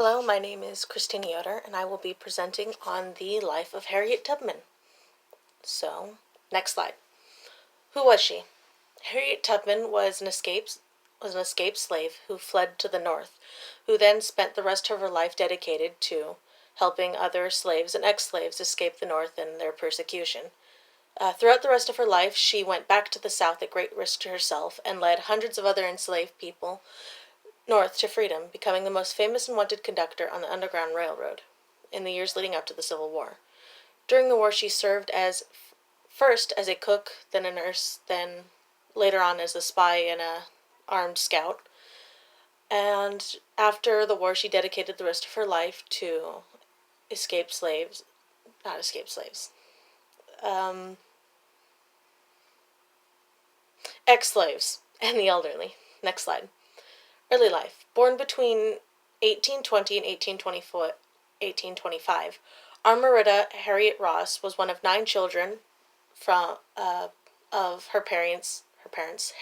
Hello, my name is Christine Yoder, and I will be presenting on the life of Harriet Tubman. So, next slide. Who was she? Harriet Tubman was an escaped slave who fled to the North, who then spent the rest of her life dedicated to helping other slaves and ex-slaves escape the North and their persecution. Throughout the rest of her life, she went back to the South at great risk to herself and led hundreds of other enslaved people north to freedom, becoming the most famous and wanted conductor on the Underground Railroad in the years leading up to the Civil War. During the war, she served as first as a cook, then a nurse, then later on as a spy and a armed scout. And after the war, she dedicated the rest of her life to escaped slaves, not escaped slaves, ex-slaves and the elderly. Next slide. Early life. Born between 1820 and 1825, Amarita Harriet Ross was one of 9 children of her parents,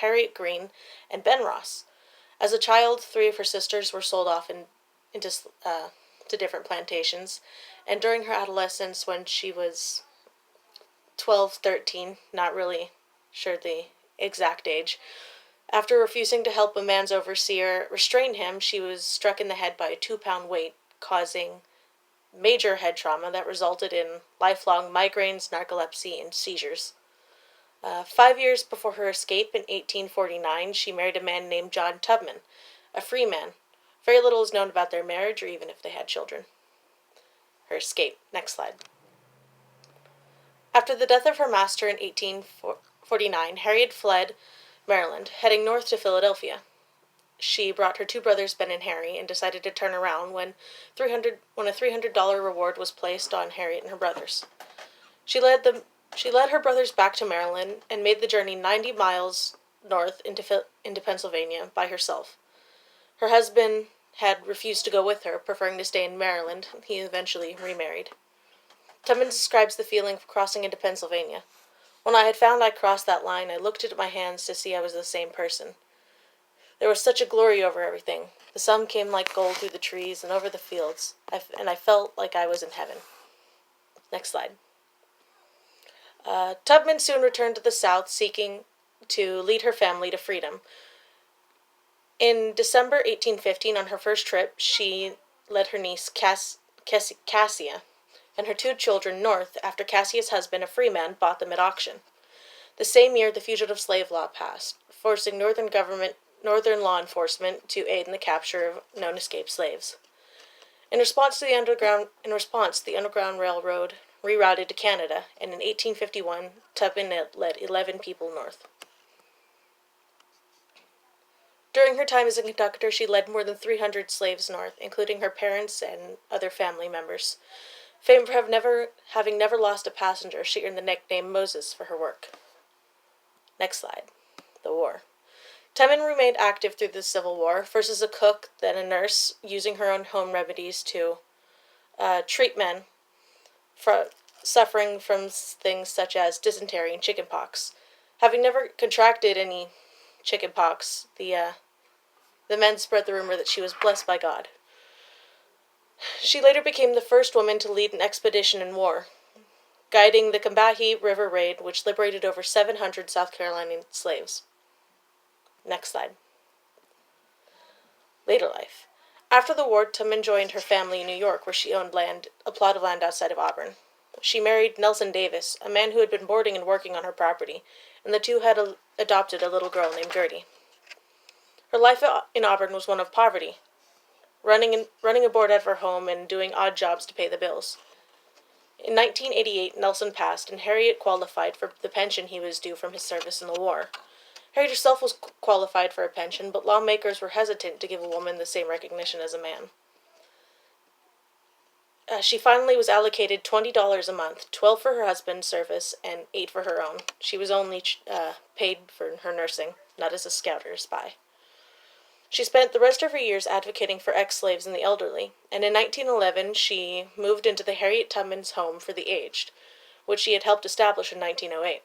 Harriet Green and Ben Ross. As a child, 3 of her sisters were sold off into to different plantations, and during her adolescence, when she was 12, 13, not really sure the exact age, after refusing to help a man's overseer restrain him, she was struck in the head by a 2-pound weight, causing major head trauma that resulted in lifelong migraines, narcolepsy, and seizures. 5 years before her escape in 1849, she married a man named John Tubman, a free man. Very little is known about their marriage or even if they had children. Her escape. Next slide. After the death of her master in 1849, Harriet fled Maryland, heading north to Philadelphia. She brought her 2 brothers, Ben and Harry, and decided to turn around when a $300 reward was placed on Harriet and her brothers. She led her brothers back to Maryland and made the journey 90 miles north into Pennsylvania by herself. Her husband had refused to go with her, preferring to stay in Maryland. He eventually remarried. Tubman describes the feeling of crossing into Pennsylvania. When I had found I crossed that line, I looked at my hands to see I was the same person. There was such a glory over everything. The sun came like gold through the trees and over the fields, and I felt like I was in heaven. Next slide. Tubman soon returned to the South, seeking to lead her family to freedom. In December 1815, on her first trip, she led her niece Cassia and her 2 children north after Cassia's husband, a free man, bought them at auction. The same year, the Fugitive Slave Law passed, forcing northern law enforcement to aid in the capture of known escaped slaves. In response, the Underground Railroad rerouted to Canada, and in 1851, Tubman led 11 people north. During her time as a conductor, she led more than 300 slaves north, including her parents and other family members. Famed for having never lost a passenger, she earned the nickname Moses for her work. Next slide. The war. Tubman remained active through the Civil War, first as a cook, then a nurse, using her own home remedies to treat men suffering from things such as dysentery and chickenpox. Having never contracted any chickenpox, the men spread the rumor that she was blessed by God. She later became the first woman to lead an expedition in war, guiding the Combahee River Raid, which liberated over 700 South Carolinian slaves. Next slide. Later life. After the war, Tubman joined her family in New York, where she owned a plot of land outside of Auburn. She married Nelson Davis, a man who had been boarding and working on her property, and the 2 had adopted a little girl named Gertie. Her life in Auburn was one of poverty, running a board out of her home and doing odd jobs to pay the bills. In 1988, Nelson passed, and Harriet qualified for the pension he was due from his service in the war. Harriet herself was qualified for a pension, but lawmakers were hesitant to give a woman the same recognition as a man. She finally was allocated $20 a month, $12 for her husband's service, and $8 for her own. She was only paid for her nursing, not as a scout or a spy. She spent the rest of her years advocating for ex-slaves and the elderly, and in 1911 she moved into the Harriet Tubman's Home for the Aged, which she had helped establish in 1908.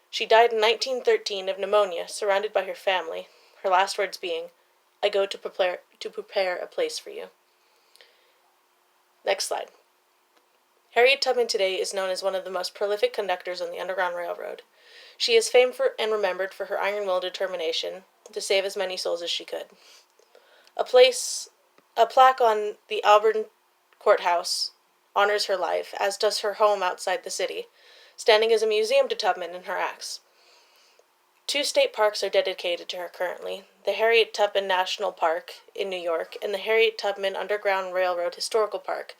She died in 1913 of pneumonia, surrounded by her family, her last words being, "I go to prepare a place for you." Next slide. Harriet Tubman today is known as one of the most prolific conductors on the Underground Railroad. She is famed for and remembered for her iron will and determination to save as many souls as she could. A plaque on the Auburn Courthouse honors her life, as does her home outside the city, standing as a museum to Tubman and her acts. 2 state parks are dedicated to her currently, the Harriet Tubman National Park in New York and the Harriet Tubman Underground Railroad Historical Park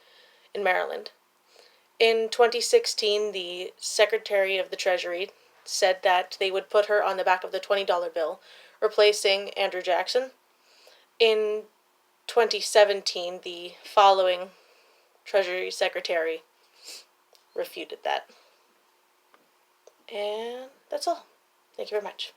in Maryland. In 2016, the Secretary of the Treasury said that they would put her on the back of the $20 bill, replacing Andrew Jackson. In 2017, the following Treasury Secretary refuted that. And that's all. Thank you very much.